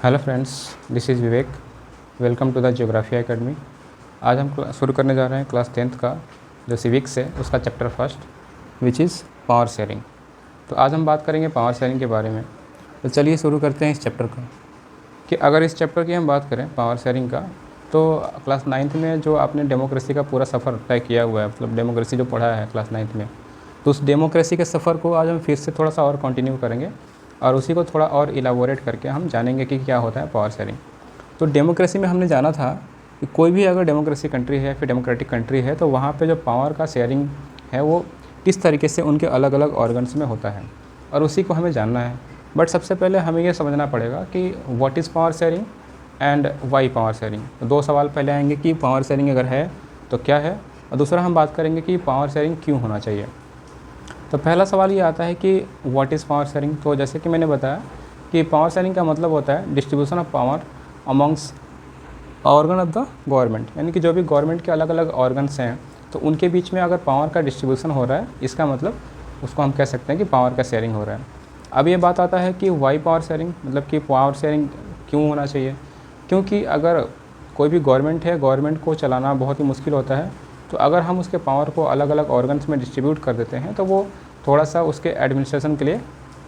Hello friends, this is Vivek. Welcome to the geography academy. आज हम शुरू करने जा रहे हैं क्लास 10th का जो सिविक्स है उसका chapter first which is power sharing. तो आज हम बात करेंगे पावर शेयरिंग के बारे में। तो चलिए शुरू करते हैं इस चैप्टर का। कि अगर इस चैप्टर की हम बात करें पावर शेयरिंग का, तो क्लास 9th में जो आपने डेमोक्रेसी का पूरा सफ़र तय किया हुआ है, मतलब डेमोक्रेसी जो पढ़ा है क्लास 9th में, तो उस डेमोक्रेसी के सफ़र को आज हम फिर से थोड़ा सा और कंटिन्यू करेंगे और उसी को थोड़ा और इलाबोरेट करके हम जानेंगे कि क्या होता है पावर शेयरिंग। तो डेमोक्रेसी में हमने जाना था कि कोई भी अगर डेमोक्रेसी कंट्री है, फिर डेमोक्रेटिक कंट्री है, तो वहाँ पे जो पावर का शेयरिंग है वो किस तरीके से उनके अलग अलग ऑर्गन्स में होता है और उसी को हमें जानना है। बट सबसे पहले हमें ये समझना पड़ेगा कि what is power sharing and why power sharing. तो दो सवाल पहले आएंगे कि पावर शेयरिंग अगर है तो क्या है, और दूसरा हम बात करेंगे कि पावर शेयरिंग क्यों होना चाहिए। तो पहला सवाल ये आता है कि व्हाट इज़ पावर शेयरिंग। तो जैसे कि मैंने बताया कि पावर शेयरिंग का मतलब होता है distribution of power amongst organ of the government, यानी कि जो भी गवर्नमेंट के अलग अलग ऑर्गन्स हैं तो उनके बीच में अगर पावर का डिस्ट्रीब्यूशन हो रहा है, इसका मतलब उसको हम कह सकते हैं कि पावर का शेयरिंग हो रहा है। अब ये बात आता है कि वाई पावर शेयरिंग, मतलब कि पावर शेयरिंग क्यों होना चाहिए। क्योंकि अगर कोई भी गवर्नमेंट है, गवर्नमेंट को चलाना बहुत ही मुश्किल होता है, तो अगर हम उसके पावर को अलग अलग ऑर्गन्स में डिस्ट्रीब्यूट कर देते हैं तो वो थोड़ा सा उसके एडमिनिस्ट्रेशन के लिए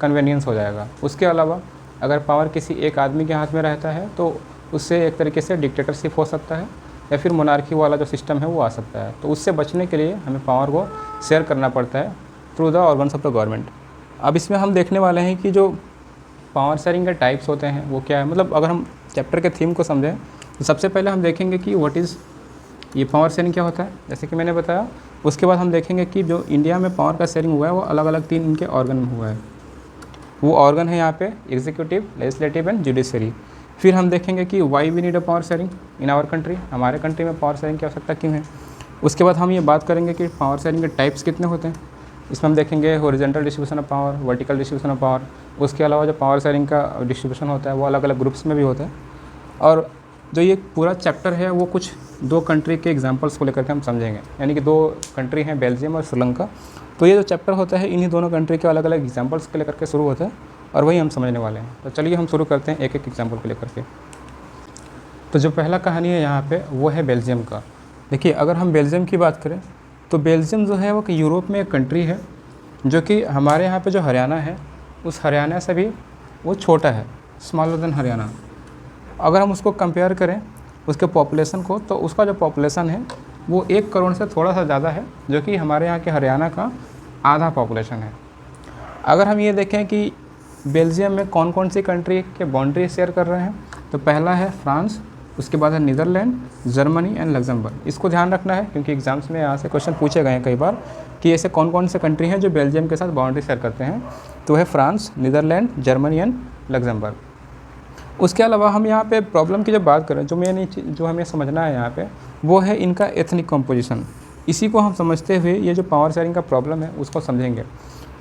कन्वीनियंस हो जाएगा। उसके अलावा अगर पावर किसी एक आदमी के हाथ में रहता है तो उससे एक तरीके से डिक्टेटरशिप हो सकता है या फिर मोनार्की वाला जो सिस्टम है वो आ सकता है। तो उससे बचने के लिए हमें पावर को शेयर करना पड़ता है through the organs of the government. अब इसमें हम देखने वाले हैं कि जो पावर शेयरिंग के टाइप्स होते हैं वो क्या है। मतलब अगर हम चैप्टर के थीम को समझें तो सबसे पहले हम देखेंगे कि व्हाट इज़ ये पावर शेयरिंग क्या होता है, जैसे कि मैंने बताया। उसके बाद हम देखेंगे कि जो इंडिया में पावर का शेयरिंग हुआ है वो अलग अलग 3 इनके ऑर्गन में हुआ है। वो ऑर्गन है यहाँ पे एग्जीक्यूटिव, लेजिस्लेटिव एंड जुडिशरी। फिर हम देखेंगे कि why we need a power sharing in our country, हमारे कंट्री में पावर शेयरिंग की आवश्यकता क्यों है। उसके बाद हम ये बात करेंगे कि पावर शेयरिंग के टाइप्स कितने होते हैं। इसमें हम देखेंगे horizontal distribution of power, vertical distribution of power. उसके अलावा जो पावर शेयरिंग का डिस्ट्रीब्यूशन होता है वो अलग अलग ग्रुप्स में भी होता है। और जो ये पूरा चैप्टर है वो कुछ 2 कंट्री के एग्जांपल्स को लेकर के हम समझेंगे, यानी कि 2 कंट्री हैं, बेल्जियम और श्रीलंका। तो ये जो चैप्टर होता है इन्हीं दोनों कंट्री के अलग अलग एग्जांपल्स को लेकर के शुरू होता है और वही हम समझने वाले हैं। तो चलिए हम शुरू करते हैं एक एक एग्जांपल को लेकर के। तो जो पहला कहानी है यहाँ पे वो है बेल्जियम का। देखिए, अगर हम बेल्जियम की बात करें तो बेल्जियम जो है वो कि यूरोप में एक कंट्री है जो कि हमारे यहाँ पे जो हरियाणा है उस हरियाणा से भी वो छोटा है, स्मॉलर देन हरियाणा। अगर हम उसको कंपेयर करें उसके पॉपुलेशन को, तो उसका जो पॉपुलेशन है वो 1 करोड़ से थोड़ा सा ज़्यादा है, जो कि हमारे यहाँ के हरियाणा का आधा पॉपुलेशन है। अगर हम ये देखें कि बेल्जियम में कौन कौन सी कंट्री के बाउंड्री शेयर कर रहे हैं, तो पहला है फ्रांस, उसके बाद है नीदरलैंड, जर्मनी एंड लग्जमबर्ग। इसको ध्यान रखना है क्योंकि एग्जाम्स में यहाँ से क्वेश्चन पूछे गए हैं कई बार कि ऐसे कौन कौन से कंट्री हैं जो बेल्जियम के साथ बाउंड्री शेयर करते हैं। तो है France, Netherlands, Germany and Luxembourg. उसके अलावा हम यहाँ पे प्रॉब्लम की जब बात करें, जो मेन जो हमें समझना है यहाँ पे वो है इनका एथनिक कंपोजिशन। इसी को हम समझते हुए ये जो पावर शेयरिंग का प्रॉब्लम है उसको समझेंगे।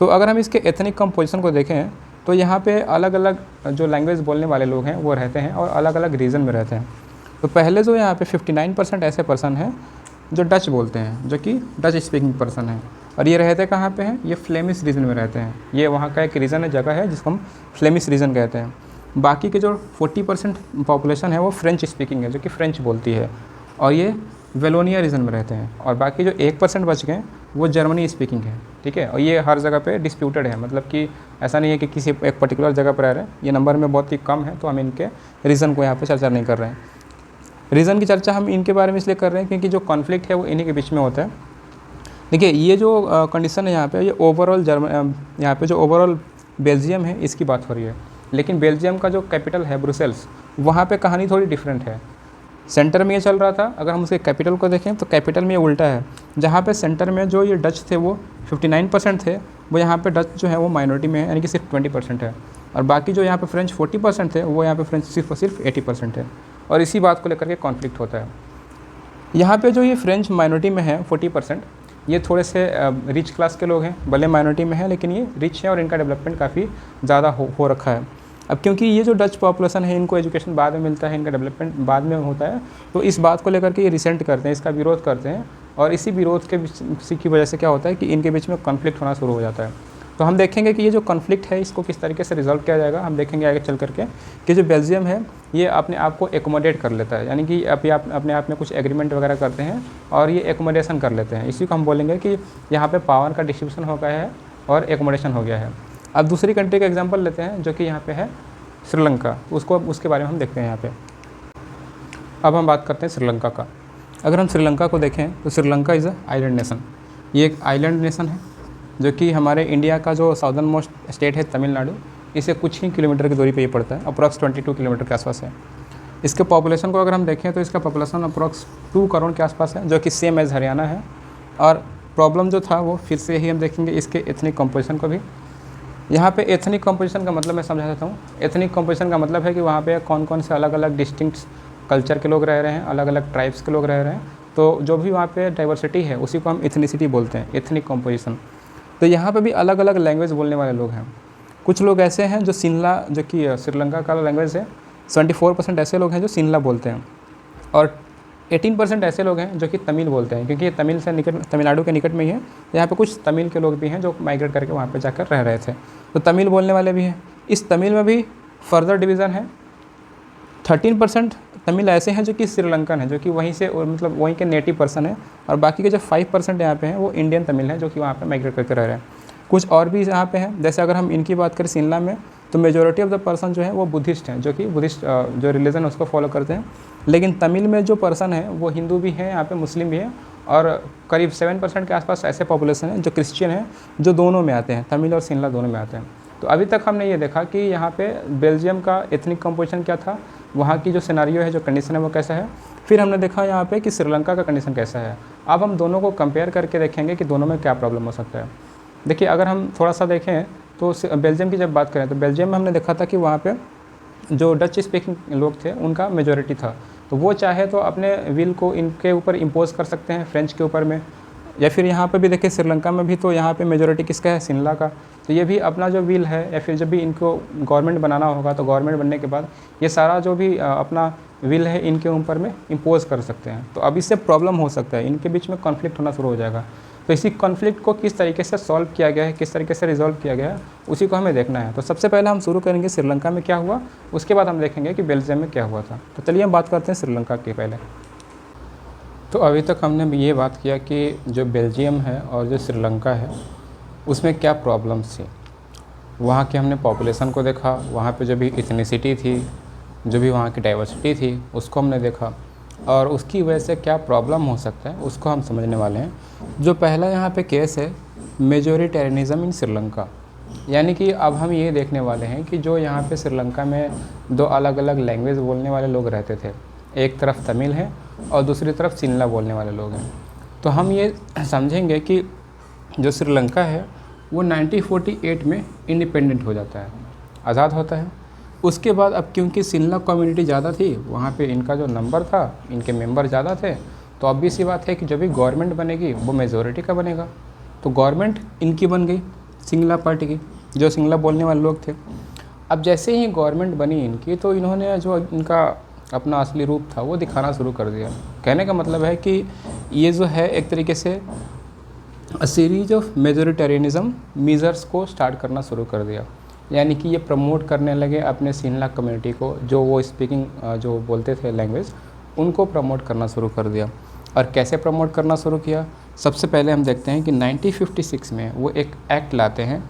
तो अगर हम इसके एथनिक कंपोजिशन को देखें तो यहाँ पे अलग अलग जो लैंग्वेज बोलने वाले लोग हैं वो रहते हैं और अलग अलग रीजन में रहते हैं। तो पहले जो यहाँ पे 59% ऐसे पर्सन हैं जो डच बोलते हैं, जो कि डच स्पीकिंग पर्सन हैं, और ये रहते कहाँ पे हैं, ये फ्लेमिश रीजन में रहते हैं। ये वहाँ का एक रीजन है, जगह है जिसको हम फ्लेमिश रीजन कहते हैं। बाकी के जो 40% पॉपुलेशन है वो फ्रेंच स्पीकिंग है, जो कि फ्रेंच बोलती है, और ये वेलोनिया रीजन में रहते हैं। और बाकी जो 1% बच गए वो जर्मनी स्पीकिंग है, ठीक है। और ये हर जगह पे डिस्प्यूटेड है, मतलब कि ऐसा नहीं है कि किसी एक पर्टिकुलर जगह पर रह रहे हैं। ये नंबर में बहुत ही कम है, तो हम इनके रीज़न को यहाँ पे चर्चा नहीं कर रहे हैं। रीज़न की चर्चा हम इनके बारे में इसलिए कर रहे हैं क्योंकि जो कॉन्फ्लिक्ट है वो इन्हीं के बीच में होता है। देखिए, ये जो कंडीशन है यहाँ पे, ये ओवरऑल यहाँ पे जो ओवरऑल बेल्जियम है इसकी बात हो रही है। लेकिन बेल्जियम का जो कैपिटल है ब्रुसेल्स, वहाँ पे कहानी थोड़ी डिफरेंट है। सेंटर में ये चल रहा था, अगर हम उसके कैपिटल को देखें तो कैपिटल में ये उल्टा है। जहाँ पे सेंटर में जो ये डच थे वो 59% थे, वो यहाँ पे डच जो है वो माइनॉरिटी में है, यानी कि सिर्फ 20% है। और बाकी जो यहाँ पे फ्रेंच 40% थे, वो यहाँ पे फ्रेंच सिर्फ 80% है। और इसी बात को लेकर के कॉन्फ्लिक्ट होता है। यहाँ पे जो ये फ्रेंच माइनॉरिटी में है 40%, ये थोड़े से रिच क्लास के लोग हैं, भले माइनॉरिटी में है लेकिन ये रिच है और इनका डेवलपमेंट काफ़ी ज़्यादा हो रखा है। अब क्योंकि ये जो डच पॉपुलेशन है इनको एजुकेशन बाद में मिलता है, इनका डेवलपमेंट बाद में होता है, तो इस बात को लेकर के ये रिसेंट करते हैं, इसका विरोध करते हैं। और इसी विरोध की वजह से क्या होता है कि इनके बीच में कॉन्फ्लिक्ट होना शुरू हो जाता है। तो हम देखेंगे कि ये जो कॉन्फ्लिक्ट है इसको किस तरीके से रिजॉल्व किया जाएगा। हम देखेंगे आगे चल करके कि जो बेल्जियम है ये अपने आप को एकोमोडेट कर लेता है, यानी कि अपने आप में कुछ एग्रीमेंट वगैरह करते हैं और ये एकोमोडेशन कर लेते हैं। इसी को हम बोलेंगे कि यहाँ पे पावर का डिस्ट्रीब्यूशन हो गया है और एकोमोडेशन हो गया है। अब दूसरी कंट्री का एग्जाम्पल लेते हैं जो कि यहाँ पे है श्रीलंका, उसके बारे में हम देखते हैं यहाँ पे। अब हम बात करते हैं श्रीलंका का। अगर हम श्रीलंका को देखें तो Sri Lanka is a island nation. ये एक आइलैंड नेशन है जो कि हमारे इंडिया का जो साउदर्न मोस्ट स्टेट है तमिलनाडु, इसे कुछ ही किलोमीटर की दूरी पे ये पड़ता है, अप्रॉक्स 22 किलोमीटर के आसपास है। इसके पॉपुलेशन को अगर हम देखें तो इसका पॉपुलेशन अप्रॉक्स 2 करोड़ के आसपास है, जो कि सेम एज़ हरियाणा है। और प्रॉब्लम जो था वो फिर से ही हम देखेंगे इसके एथनिक कंपोजिशन को भी। यहाँ पे एथनिक कंपोजिशन का मतलब मैं समझा देता हूँ। एथनिक कंपोजिशन का मतलब है कि वहाँ पे कौन कौन से अलग अलग डिस्टिंक्ट कल्चर के लोग रह रहे हैं, अलग अलग ट्राइब्स के लोग रह रहे हैं। तो जो भी वहाँ पे डाइवर्सिटी है उसी को हम एथनिसिटी बोलते हैं, एथनिक कंपोजिशन। तो यहाँ पे भी अलग अलग लैंग्वेज बोलने वाले लोग हैं। कुछ लोग ऐसे हैं जो सिंहला, जो कि श्रीलंका का लैंग्वेज है, 74% ऐसे लोग हैं जो सिंहला बोलते हैं और 18% ऐसे लोग हैं जो कि तमिल बोलते हैं, क्योंकि ये तमिल से निकट, तमिलनाडु के निकट में ही है। यहाँ पे कुछ तमिल के लोग भी हैं जो माइग्रेट करके वहाँ पे जाकर रह रहे थे, तो तमिल बोलने वाले भी हैं। इस तमिल में भी फर्दर डिवीज़न है। 13% तमिल ऐसे हैं जो कि श्रीलंकन है, जो कि वहीं से मतलब वहीं के नेटिव पर्सन है, और बाकी के जो 5% यहाँ पे हैं वो इंडियन तमिल हैं जो कि वहाँ पे माइग्रेट करके रह रहे हैं। कुछ और भी यहाँ पे हैं, जैसे अगर हम इनकी बात करें शिमला में, तो मेजॉरिटी ऑफ द पर्सन जो है वो बुद्धिस्ट हैं, जो कि बुद्धिस्ट जो रिलीजन है उसको फॉलो करते हैं। लेकिन तमिल में जो पर्सन है वो हिंदू भी हैं, यहाँ पे मुस्लिम भी हैं, और करीब 7% के आसपास ऐसे पॉपुलेशन है जो क्रिश्चियन है, जो दोनों में आते हैं, तमिल और शिमला दोनों में आते हैं। तो अभी तक हमने ये देखा कि यहाँ पे बेल्जियम का एथनिक कंपोजिशन क्या था, वहाँ की जो सिनेरियो है, जो कंडीशन है वो कैसा है। फिर हमने देखा यहाँ पे कि श्रीलंका का कंडीशन कैसा है। अब हम दोनों को कंपेयर करके देखेंगे कि दोनों में क्या प्रॉब्लम हो सकता है। देखिए, अगर हम थोड़ा सा देखें तो बेल्जियम की जब बात करें तो बेल्जियम में हमने देखा था कि वहाँ पे जो डच स्पीकिंग लोग थे उनका मेजॉरिटी था, तो वो चाहे तो अपने विल को इनके ऊपर इम्पोज कर सकते हैं, फ्रेंच के ऊपर में। या फिर यहाँ पे भी देखिए श्रीलंका में भी तो यहाँ पे मेजॉरिटी किसका है, शिमला का। तो ये भी अपना जो विल है, या फिर जब भी इनको गवर्नमेंट बनाना होगा तो गवर्नमेंट बनने के बाद ये सारा जो भी अपना विल है इनके ऊपर में इम्पोज कर सकते हैं। तो अब इससे प्रॉब्लम हो सकता है, इनके बीच में कॉन्फ्लिक्ट होना शुरू हो जाएगा। तो इसी कॉन्फ्लिक्ट को किस तरीके से सॉल्व किया गया है, किस तरीके से रिजॉल्व किया गया है, उसी को हमें देखना है। तो सबसे पहले हम शुरू करेंगे श्रीलंका में क्या हुआ, उसके बाद हम देखेंगे कि बेल्जियम में क्या हुआ था। तो चलिए हम बात करते हैं श्रीलंका के पहले। तो अभी तक हमने ये बात किया कि जो बेल्जियम है और जो श्रीलंका है उसमें क्या प्रॉब्लम्स थी। वहाँ की हमने पॉपुलेशन को देखा, वहाँ पे जो भी इथनिसिटी थी, जो भी वहाँ की डाइवर्सिटी थी उसको हमने देखा, और उसकी वजह से क्या प्रॉब्लम हो सकता है उसको हम समझने वाले हैं। जो पहला यहाँ पे केस है मेजोरिटेरियनिज़म इन श्रीलंका, यानी कि अब हम ये देखने वाले हैं कि जो यहाँ पे श्रीलंका में दो अलग अलग लैंग्वेज बोलने वाले लोग रहते थे, एक तरफ तमिल है और दूसरी तरफ सिंहला बोलने वाले लोग हैं। तो हम ये समझेंगे कि जो श्रीलंका है वो 1948 में इंडिपेंडेंट हो जाता है, आज़ाद होता है। उसके बाद अब क्योंकि सिंहला कम्युनिटी ज़्यादा थी, वहाँ पे इनका जो नंबर था, इनके मेंबर ज़्यादा थे, तो अब भी सी बात है कि जो भी गवर्नमेंट बनेगी वो मेजॉरिटी का बनेगा। तो गवर्नमेंट इनकी बन गई, सिंहला पार्टी की, जो सिंहला बोलने वाले लोग थे। अब जैसे ही गवर्नमेंट बनी इनकी, तो इन्होंने जो इनका अपना असली रूप था वो दिखाना शुरू कर दिया। कहने का मतलब है कि ये जो है एक तरीके से सीरीज ऑफ मेजोरिटेरियनिज़म मीजर्स को स्टार्ट करना शुरू कर दिया, यानी कि ये प्रमोट करने लगे अपने सिंहला कम्युनिटी को, जो वो स्पीकिंग जो बोलते थे लैंग्वेज, उनको प्रमोट करना शुरू कर दिया। और कैसे प्रमोट करना शुरू किया, सबसे पहले हम देखते हैं कि 1956 में वो एक एक्ट लाते हैं,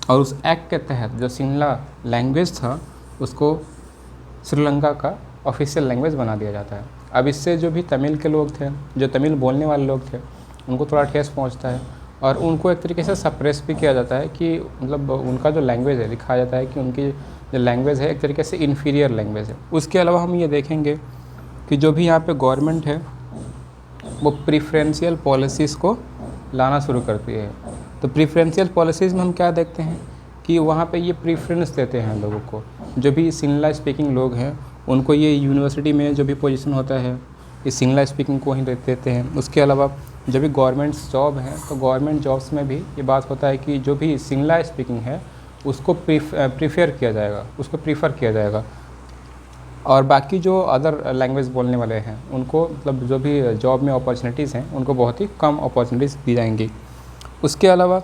और उस एक्ट के तहत जो सिंहला लैंग्वेज था उसको श्रीलंका का ऑफिशियल लैंग्वेज बना दिया जाता है। अब इससे जो भी तमिल के लोग थे, जो तमिल बोलने वाले लोग थे, उनको थोड़ा ठेस पहुंचता है, और उनको एक तरीके से सप्रेस भी किया जाता है कि मतलब उनका जो लैंग्वेज है, दिखाया जाता है कि उनकी जो लैंग्वेज है एक तरीके से इन्फीरियर लैंग्वेज है। उसके अलावा हम ये देखेंगे कि जो भी यहाँ पे गवर्नमेंट है वो प्रीफरेंशियल पॉलिसीज़ को लाना शुरू करती है। तो प्रीफरेंशियल पॉलिसीज़ में हम क्या देखते हैं कि वहाँ पे ये प्रीफरेंस देते हैं लोगों को, जो भी सिंहला स्पीकिंग लोग हैं उनको ये यूनिवर्सिटी में जो भी पोजीशन होता है इस सिंहला स्पीकिंग को ही देते हैं। उसके अलावा जब भी गवर्नमेंट जॉब है तो गवर्नमेंट जॉब्स में भी ये बात होता है कि जो भी सिंहला स्पीकिंग है उसको प्रीफर किया जाएगा, और बाकी जो अदर लैंग्वेज बोलने वाले हैं उनको मतलब जो भी जॉब में अपॉर्चुनिटीज़ हैं उनको बहुत ही कम अपॉर्चुनिटीज़ दी जाएंगी। उसके अलावा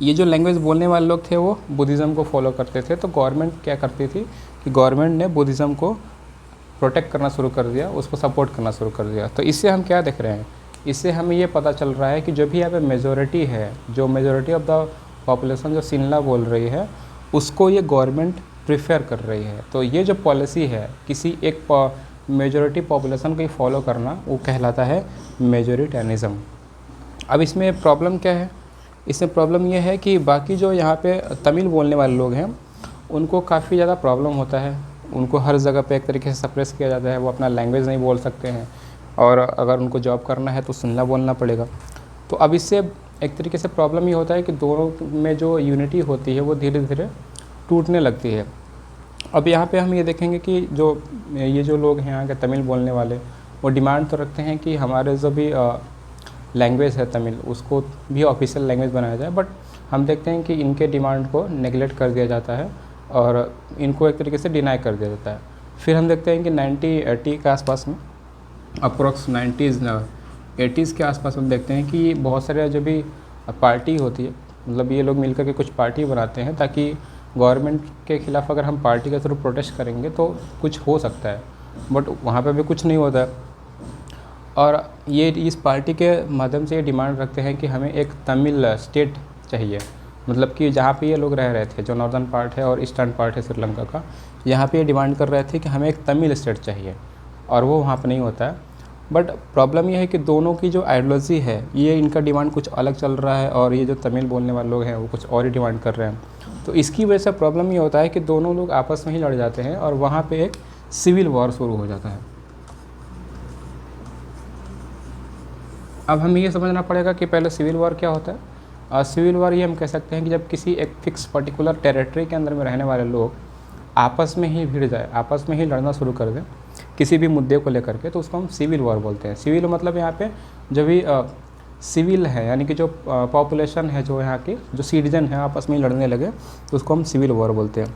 ये जो लैंग्वेज बोलने वाले लोग थे वो बुद्धिज़्म को फॉलो करते थे, तो गवर्नमेंट क्या करती थी कि गवर्नमेंट ने बुद्धिज़्म को प्रोटेक्ट करना शुरू कर दिया, उसको सपोर्ट करना शुरू कर दिया। तो इससे हम क्या देख रहे हैं, इससे हमें ये पता चल रहा है कि जो भी यहाँ पे मेजॉरिटी है, जो मेजॉरिटी ऑफ द पॉपुलेशन जो सिनला बोल रही है, उसको ये गवर्नमेंट प्रेफर कर रही है। तो ये जो पॉलिसी है किसी एक मेजॉरिटी पॉपुलेशन को ही फॉलो करना, वो कहलाता है मेजोरिटेनिज़्म। अब इसमें प्रॉब्लम क्या है, इसमें प्रॉब्लम ये है कि बाकी जो यहाँ पे तमिल बोलने वाले लोग हैं उनको काफ़ी ज़्यादा प्रॉब्लम होता है, उनको हर जगह पे एक तरीके से सप्रेस किया जाता है, वो अपना लैंग्वेज नहीं बोल सकते हैं, और अगर उनको जॉब करना है तो सिनला बोलना पड़ेगा। तो अब इससे एक तरीके से प्रॉब्लम ये होता है कि दोनों में जो यूनिटी होती है वो धीरे धीरे टूटने लगती है। अब यहाँ पे हम ये देखेंगे कि ये जो लोग हैं यहाँ के तमिल बोलने वाले, वो डिमांड तो रखते हैं कि हमारे जो भी लैंग्वेज है तमिल, उसको भी ऑफिशियल लैंग्वेज बनाया जाए, बट हम देखते हैं कि इनके डिमांड को नेगलेक्ट कर दिया जाता है और इनको एक तरीके से डिनाई कर दिया जाता है। फिर हम देखते हैं कि 1980 के आसपास में, अप्रोक्स 80s के आसपास हम देखते हैं कि बहुत सारे जो भी पार्टी होती है, मतलब ये लोग मिलकर के कुछ पार्टी बनाते हैं ताकि गवर्नमेंट के ख़िलाफ़ अगर हम पार्टी के थ्रू प्रोटेस्ट करेंगे तो कुछ हो सकता है, बट वहाँ पे भी कुछ नहीं होता है। और ये इस पार्टी के माध्यम से ये डिमांड रखते हैं कि हमें एक तमिल स्टेट चाहिए, मतलब कि जहाँ पे ये लोग रह रहे थे, जो नॉर्दर्न पार्ट है और ईस्टर्न पार्ट है श्रीलंका का, यहाँ पे ये डिमांड कर रहे थे कि हमें एक तमिल स्टेट चाहिए, और वो वहाँ पे नहीं होता है। बट प्रॉब्लम ये है कि दोनों की जो आइडियोलॉजी है, ये इनका डिमांड कुछ अलग चल रहा है और ये जो तमिल बोलने वाले लोग हैं वो कुछ और ही डिमांड कर रहे हैं। तो इसकी वजह से प्रॉब्लम ये होता है कि दोनों लोग आपस में ही लड़ जाते हैं और वहाँ पे एक सिविल वॉर शुरू हो जाता है। अब हमें ये समझना पड़ेगा कि पहले सिविल वॉर क्या होता है। सिविल वॉर ये हम कह सकते हैं कि जब किसी एक फिक्स पर्टिकुलर टेरिटरी के अंदर में रहने वाले लोग आपस में ही भिड़ जाए, आपस में ही लड़ना शुरू कर दें किसी भी मुद्दे को लेकर के, तो उसको हम सिविल वॉर बोलते हैं। सिविल मतलब यहाँ पे जो भी सिविल है, यानी कि जो पॉपुलेशन है, जो यहाँ की जो सिटीजन है आपस में ही लड़ने लगे, तो उसको हम सिविल वॉर बोलते हैं।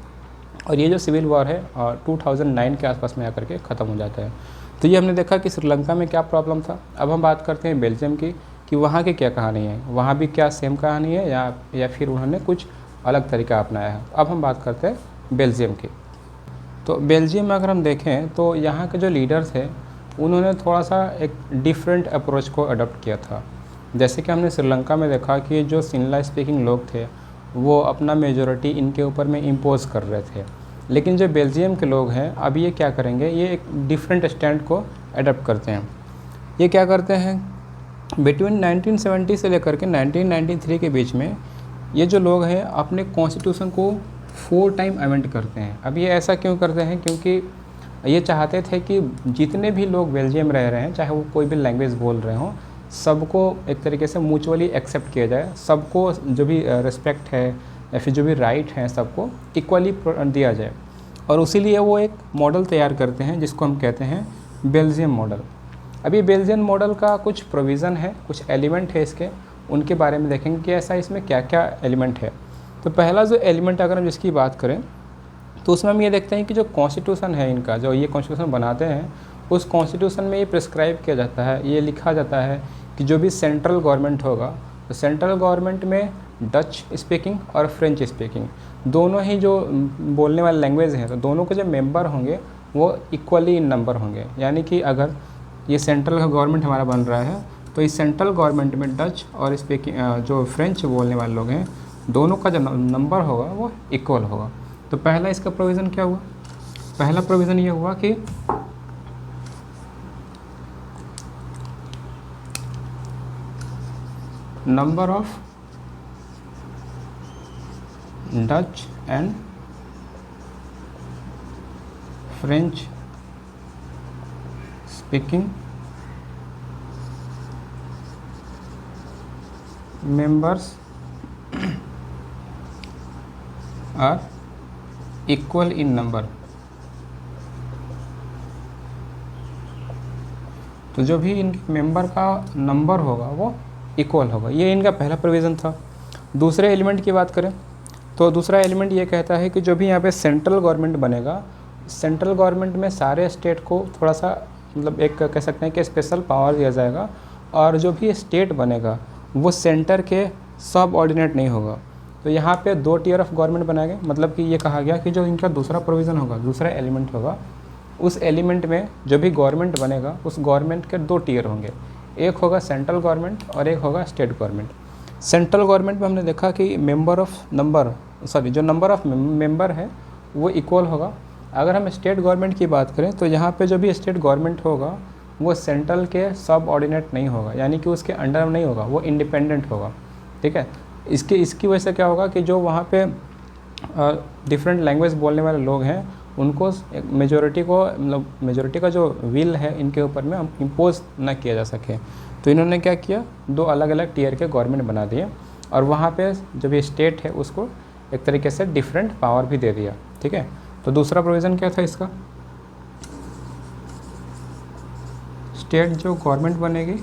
और ये जो सिविल वॉर है 2009 के आसपास में आकर के ख़त्म हो जाता है। तो ये हमने देखा कि श्रीलंका में क्या प्रॉब्लम था। अब हम बात करते हैं बेल्जियम की, कि वहाँ की क्या कहानी है, वहाँ भी क्या सेम कहानी है या फिर उन्होंने कुछ अलग तरीका अपनाया है। अब हम बात करते हैं बेल्जियम की। तो बेल्जियम में अगर हम देखें तो यहाँ के जो लीडर थे उन्होंने थोड़ा सा एक डिफरेंट अप्रोच को अडॉप्ट किया था। जैसे कि हमने श्रीलंका में देखा कि जो सिनला स्पीकिंग लोग थे वो अपना मेजॉरिटी इनके ऊपर में इम्पोज कर रहे थे, लेकिन जो बेल्जियम के लोग हैं अब ये क्या करेंगे, ये एक डिफरेंट स्टैंड को अडॉप्ट करते हैं। ये क्या करते हैं, बिटवीन 1970 से लेकर के 1993 के बीच में ये जो लोग हैं अपने कॉन्स्टिट्यूशन को 4 टाइम अमेंड करते हैं। अब ये ऐसा क्यों करते हैं, क्योंकि ये चाहते थे कि जितने भी लोग बेल्जियम रह रहे हैं, चाहे वो कोई भी लैंग्वेज बोल रहे हों, सबको एक तरीके से म्यूचुअली एक्सेप्ट किया जाए, सबको जो भी रिस्पेक्ट है या फिर जो भी राइट हैं सबको इक्वली दिया जाए। और उसीलिए वो एक मॉडल तैयार करते हैं जिसको हम कहते हैं बेल्जियम मॉडल। अभी बेल्जियम मॉडल का कुछ प्रोविज़न है, कुछ एलिमेंट है इसके, उनके बारे में देखेंगे कि ऐसा इसमें क्या क्या एलिमेंट है। तो पहला जो एलिमेंट अगर हम जिसकी बात करें तो उसमें हम ये देखते हैं कि जो कॉन्स्टिट्यूशन है इनका, जो ये कॉन्स्टिट्यूशन बनाते हैं, उस कॉन्स्टिट्यूशन में ये प्रिस्क्राइब किया जाता है, ये लिखा जाता है कि जो भी सेंट्रल गवर्नमेंट होगा, तो सेंट्रल गवर्नमेंट में डच स्पीकिंग और फ्रेंच स्पीकिंग दोनों ही जो बोलने वाले लैंग्वेज हैं, तो दोनों के जो मेंबर होंगे वो इक्वली इन नंबर होंगे। यानी कि अगर ये सेंट्रल गवर्नमेंट हमारा बन रहा है तो इस सेंट्रल गवर्नमेंट में डच और स्पीकिंग जो फ्रेंच बोलने वाले लोग हैं, दोनों का जो नंबर होगा वो इक्वल होगा। तो पहला इसका प्रोविज़न क्या हुआ, पहला प्रोविज़न ये हुआ कि number of Dutch and French speaking members are equal in number. तो जो भी इनके मेंबर का नंबर होगा वो इक्वल होगा, ये इनका पहला प्रोविज़न था। दूसरे एलिमेंट की बात करें तो दूसरा एलिमेंट ये कहता है कि जो भी यहाँ पे सेंट्रल गवर्नमेंट बनेगा, सेंट्रल गवर्नमेंट में सारे स्टेट को थोड़ा सा मतलब एक कह सकते हैं कि स्पेशल पावर दिया जाएगा, और जो भी स्टेट बनेगा वो सेंटर के सब ऑर्डिनेट नहीं होगा। तो यहाँ पे 2 टीयर ऑफ गवर्नमेंट बनाए गए, मतलब कि ये कहा गया कि जो इनका दूसरा प्रोविज़न होगा, दूसरा एलिमेंट होगा, उस एलिमेंट में जो भी गवर्नमेंट बनेगा उस गवर्नमेंट के 2 टीयर होंगे, एक होगा सेंट्रल गवर्नमेंट और एक होगा स्टेट गवर्नमेंट। सेंट्रल गवर्नमेंट में हमने देखा कि जो नंबर ऑफ मेंबर है वो इक्वल होगा। अगर हम स्टेट गवर्नमेंट की बात करें तो यहाँ पे जो भी स्टेट गवर्नमेंट होगा वो सेंट्रल के सब ऑर्डिनेट नहीं होगा, यानी कि उसके अंडर में नहीं होगा, वो इंडिपेंडेंट होगा। ठीक है, इसकी वजह से क्या होगा कि जो वहाँ पे डिफरेंट लैंग्वेज बोलने वाले लोग हैं उनको मेजोरिटी का जो विल है इनके ऊपर में इम्पोज ना किया जा सके। तो इन्होंने क्या किया, 2 अलग अलग टीयर के गवर्नमेंट बना दिए और वहाँ पे जो भी स्टेट है उसको एक तरीके से डिफरेंट पावर भी दे दिया। ठीक है, तो दूसरा प्रोविज़न क्या था इसका, स्टेट जो गवर्नमेंट बनेगी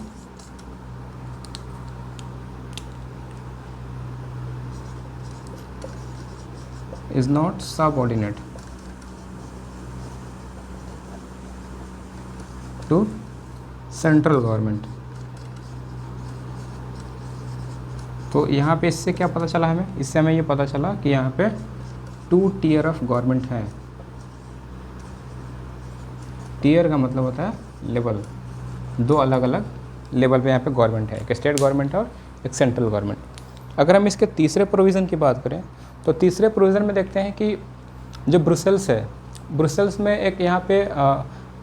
is not subordinate to central government. तो यहाँ पे इससे क्या पता चला हमें, इससे हमें ये पता चला कि यहाँ पे 2 टीयर ऑफ गवर्नमेंट है। टीयर का मतलब होता है लेवल, 2 अलग अलग लेवल पे यहाँ पे गवर्नमेंट है, एक स्टेट गवर्नमेंट और एक सेंट्रल गवर्नमेंट। अगर हम इसके तीसरे प्रोविज़न की बात करें तो तीसरे प्रोविज़न में देखते हैं कि जो ब्रुसेल्स है, ब्रुसेल्स में एक यहाँ पे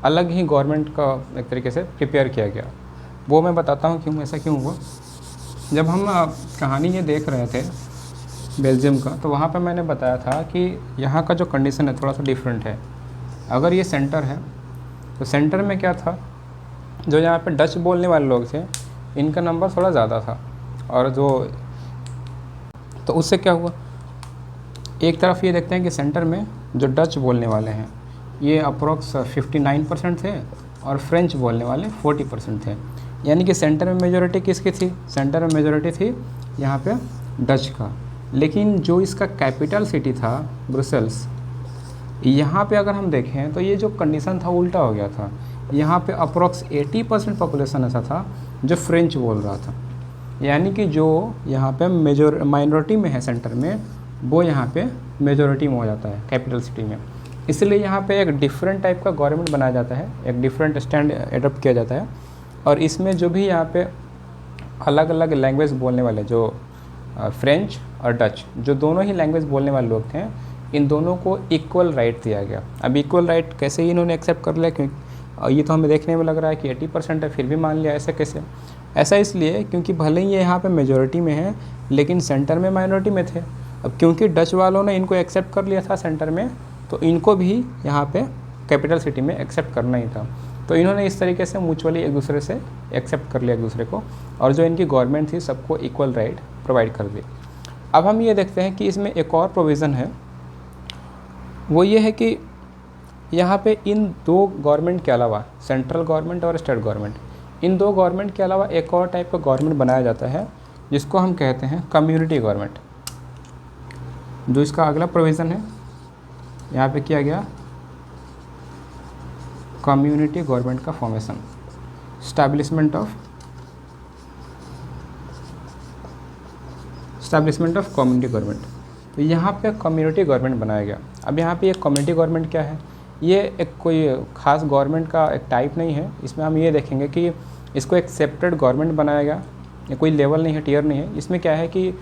अलग ही गवर्नमेंट का एक तरीके से प्रिपेयर किया गया। वो मैं बताता हूँ क्यों, ऐसा क्यों हुआ। जब हम कहानी ये देख रहे थे बेल्जियम का, तो वहाँ पे मैंने बताया था कि यहाँ का जो कंडीशन है थोड़ा सा डिफरेंट है। अगर ये सेंटर है तो सेंटर में क्या था, जो यहाँ पे डच बोलने वाले लोग थे इनका नंबर थोड़ा ज़्यादा था, और तो उससे क्या हुआ, एक तरफ ये देखते हैं कि सेंटर में जो डच बोलने वाले हैं ये अप्रोक्स 59% थे और फ्रेंच बोलने वाले 40% थे, यानी कि सेंटर में मेजॉरिटी किसकी थी, सेंटर में मेजॉरिटी थी यहाँ पे डच का। लेकिन जो इसका कैपिटल सिटी था ब्रुसेल्स, यहाँ पे अगर हम देखें तो ये जो कंडीशन था उल्टा हो गया था। यहाँ पे अप्रोक्स 80% पॉपुलेशन ऐसा था जो फ्रेंच बोल रहा था, यानी कि जो यहाँ पे माइनॉरिटी में है सेंटर में, वो यहाँ पे मेजॉरिटी में हो जाता है कैपिटल सिटी में। इसलिए यहाँ पे एक डिफरेंट टाइप का गवर्नमेंट बनाया जाता है, एक डिफरेंट स्टैंड एडॉप्ट किया जाता है, और इसमें जो भी यहाँ पे अलग अलग लैंग्वेज बोलने वाले, जो फ्रेंच और डच, जो दोनों ही लैंग्वेज बोलने वाले लोग थे, इन दोनों को इक्वल राइट दिया गया। अब इक्वल राइट कैसे ही इन्होंने एक्सेप्ट कर लिया, क्योंकि ये तो हमें देखने में लग रहा है कि 80% है, फिर भी मान लिया, ऐसे कैसे। ऐसा इसलिए क्योंकि भले ही ये यहाँ पे मेजॉरिटी में है लेकिन सेंटर में माइनॉरिटी में थे। अब क्योंकि डच वालों ने इनको एक्सेप्ट कर लिया था सेंटर में, तो इनको भी यहाँ पे कैपिटल सिटी में एक्सेप्ट करना ही था। तो इन्होंने इस तरीके से म्यूचुअली एक दूसरे से एक्सेप्ट कर लिया एक दूसरे को, और जो इनकी गवर्नमेंट थी सबको इक्वल राइट प्रोवाइड कर दी। अब हम ये देखते हैं कि इसमें एक और प्रोविज़न है, वो ये है कि यहाँ पे इन 2 गवर्नमेंट के अलावा, सेंट्रल गवर्नमेंट और स्टेट गवर्नमेंट, इन 2 गवर्नमेंट के अलावा एक और टाइप का गवर्नमेंट बनाया जाता है जिसको हम कहते हैं कम्युनिटी गवर्नमेंट। जो इसका अगला प्रोविज़न है यहाँ पे किया गया, कम्युनिटी गवर्नमेंट का formation, establishment of community government. तो यहाँ पे कम्युनिटी गवर्नमेंट बनाया गया। अब यहाँ पे ये कम्युनिटी गवर्नमेंट क्या है, ये एक कोई ख़ास गवर्नमेंट का एक टाइप नहीं है। इसमें हम ये देखेंगे कि इसको एक सेपरेट गवर्नमेंट बनाया गया, ये कोई लेवल नहीं है, टियर नहीं है। इसमें क्या है कि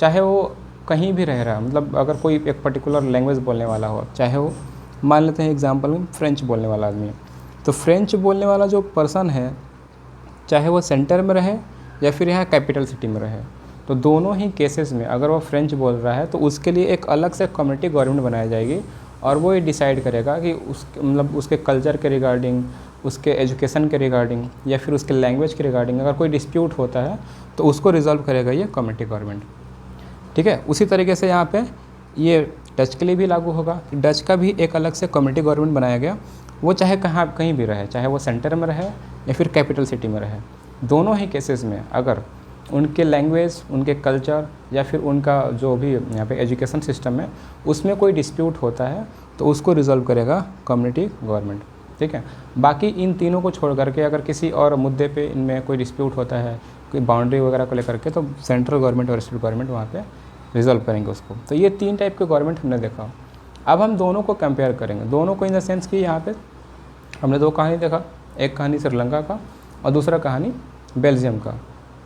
चाहे वो कहीं भी रह रहा है, मतलब अगर कोई एक पर्टिकुलर लैंग्वेज बोलने वाला हो, चाहे वो मान लेते हैं एग्जांपल में फ्रेंच बोलने वाला आदमी है, तो फ्रेंच बोलने वाला जो पर्सन है, चाहे वो सेंटर में रहे या फिर यहाँ कैपिटल सिटी में रहे, तो दोनों ही केसेस में अगर वो फ्रेंच बोल रहा है तो उसके लिए एक अलग से कम्युनिटी गवर्नमेंट बनाई जाएगी, और वो ये डिसाइड करेगा कि उसके कल्चर के रिगार्डिंग, उसके एजुकेशन के रिगार्डिंग या फिर उसके लैंग्वेज के रिगार्डिंग अगर कोई डिस्प्यूट होता है तो उसको रिजॉल्व करेगा ये कम्युनिटी गवर्नमेंट। ठीक है, उसी तरीके से यहाँ पे ये डच के लिए भी लागू होगा। डच का भी एक अलग से कम्युनिटी गवर्नमेंट बनाया गया, वो चाहे कहीं भी रहे, चाहे वो सेंटर में रहे या फिर कैपिटल सिटी में रहे, दोनों ही केसेस में अगर उनके लैंग्वेज, उनके कल्चर या फिर उनका जो भी यहाँ पे एजुकेशन सिस्टम है उसमें कोई डिस्प्यूट होता है तो उसको रिजॉल्व करेगा कम्युनिटी गवर्नमेंट। ठीक है, बाकी इन तीनों को छोड़ करके अगर किसी और मुद्दे पे इनमें कोई डिस्प्यूट होता है, कोई बाउंड्री वगैरह को लेकर के, तो सेंट्रल गवर्नमेंट और स्टेट गवर्नमेंट वहाँ पे रिजॉल्व करेंगे उसको। तो ये 3 टाइप के गवर्नमेंट हमने देखा। अब हम दोनों को कंपेयर करेंगे, दोनों को इन द सेंस कि यहाँ पे हमने 2 कहानी देखा, एक कहानी श्रीलंका का और दूसरा कहानी बेल्जियम का।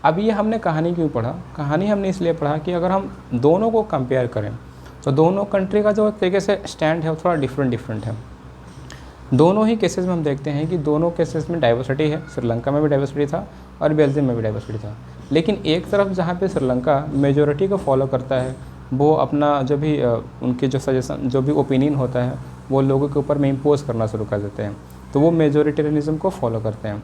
अब ये हमने कहानी क्यों पढ़ा? कहानी हमने इसलिए पढ़ा कि अगर हम दोनों को कंपेयर करें तो दोनों कंट्री का जो तरीके से स्टैंड है वो थोड़ा डिफरेंट है। दोनों ही केसेस में हम देखते हैं कि दोनों केसेस में डाइवर्सिटी है। श्रीलंका में भी डाइवर्सिटी था और बेल्जियम में भी डाइवर्सिटी था। लेकिन एक तरफ जहाँ पे श्रीलंका मेजॉरिटी को फॉलो करता है, वो अपना जो भी उनके जो सजेशन, जो भी ओपिनियन होता है वो लोगों के ऊपर में इम्पोज करना शुरू कर देते हैं, तो वो मेजोरिटेरियनिज्म को फॉलो करते हैं।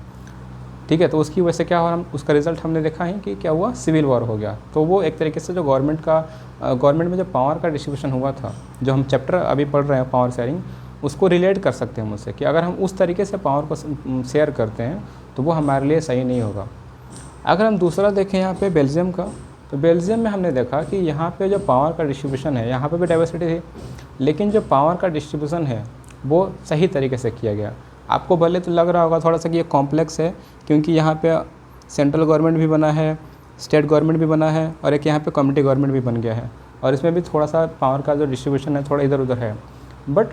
ठीक है, तो उसकी वजह से क्या हुआ, हम उसका रिजल्ट हमने देखा है कि क्या हुआ, सिविल वॉर हो गया। तो वो एक तरीके से जो गवर्नमेंट में जो पावर का डिस्ट्रीब्यूशन हुआ था, जो हम चैप्टर अभी पढ़ रहे हैं पावर शेयरिंग, उसको रिलेट कर सकते हैं मुझसे कि अगर हम उस तरीके से पावर को शेयर करते हैं तो वो हमारे लिए सही नहीं होगा। अगर हम दूसरा देखें यहाँ पे बेल्जियम का, तो बेल्जियम में हमने देखा कि यहाँ पे जो पावर का डिस्ट्रीब्यूशन है, यहाँ पे भी डाइवर्सिटी थी, लेकिन जो पावर का डिस्ट्रीब्यूशन है वो सही तरीके से किया गया। आपको भले तो लग रहा होगा थोड़ा सा कि ये कॉम्प्लेक्स है, क्योंकि यहाँ पे सेंट्रल गवर्नमेंट भी बना है, स्टेट गवर्नमेंट भी बना है और एक यहाँ पे कम्युनिटी गवर्नमेंट भी बन गया है, और इसमें भी थोड़ा सा पावर का जो डिस्ट्रीब्यूशन है थोड़ा इधर उधर है। बट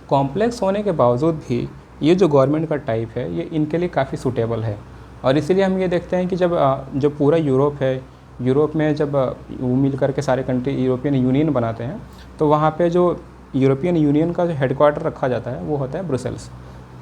कॉम्प्लेक्स होने के बावजूद भी ये जो गवर्नमेंट का टाइप है ये इनके लिए काफ़ी सूटेबल है। और इसीलिए हम ये देखते हैं कि जब जो पूरा यूरोप है, यूरोप में जब वो मिल कर के सारे कंट्री यूरोपियन यूनियन बनाते हैं, तो वहाँ पे जो यूरोपियन यूनियन का जो हेडक्वार्टर रखा जाता है वो होता है ब्रुसेल्स।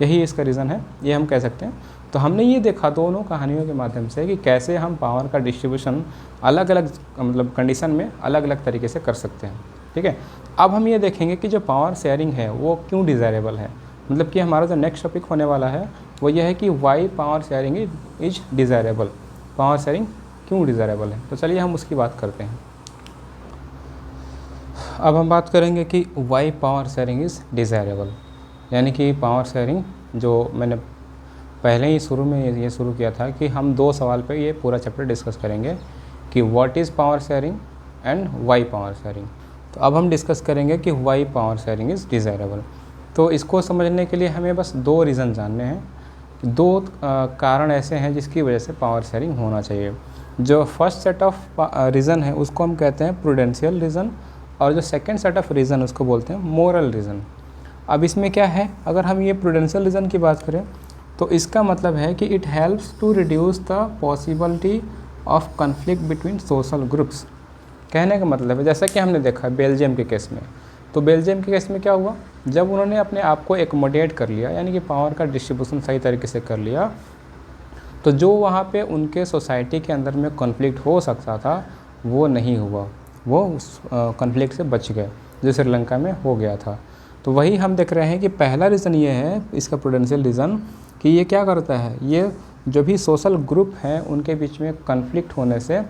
यही इसका रीज़न है, ये हम कह सकते हैं। तो हमने ये देखा दोनों कहानियों के माध्यम से कि कैसे हम पावर का डिस्ट्रीब्यूशन अलग अलग मतलब कंडीशन में अलग अलग तरीके से कर सकते हैं। ठीक है, अब हम ये देखेंगे कि जो पावर शेयरिंग है वो क्यों डिज़ायरेबल है। मतलब कि हमारा जो नेक्स्ट टॉपिक होने वाला है वो यह है कि why power sharing is desirable. Power sharing क्यों डिज़ायरेबल है, तो चलिए हम उसकी बात करते हैं। अब हम बात करेंगे कि why power sharing is desirable, यानी कि पावर शेयरिंग, जो मैंने पहले ही शुरू में ये शुरू किया था कि हम 2 सवाल पे ये पूरा चैप्टर डिस्कस करेंगे कि what is power sharing and why power sharing. तो अब हम डिस्कस करेंगे कि why power sharing is desirable. तो इसको समझने के लिए हमें बस 2 रीज़न जानने हैं, 2 कारण ऐसे हैं जिसकी वजह से पावर शेयरिंग होना चाहिए। जो फर्स्ट सेट ऑफ रीज़न है उसको हम कहते हैं प्रूडेंशियल रीज़न, और जो सेकेंड सेट ऑफ रीज़न उसको बोलते हैं मोरल रीज़न। अब इसमें क्या है, अगर हम ये प्रूडेंशियल रीज़न की बात करें तो इसका मतलब है कि it helps to reduce the possibility of conflict between social groups. कहने का मतलब है, जैसा कि हमने देखा बेल्जियम के केस में, तो बेल्जियम के केस में क्या हुआ, जब उन्होंने अपने आप को एकोमोडेट कर लिया, यानी कि पावर का डिस्ट्रीब्यूशन सही तरीके से कर लिया, तो जो वहाँ पे उनके सोसाइटी के अंदर में कॉन्फ्लिक्ट हो सकता था वो नहीं हुआ, वो उस कॉन्फ्लिक्ट से बच गए जो श्रीलंका में हो गया था। तो वही हम देख रहे हैं कि पहला रीज़न ये है इसका प्रूडेंशियल रीज़न कि ये क्या करता है, ये जो भी सोशल ग्रुप हैं उनके बीच में कॉन्फ्लिक्ट होने से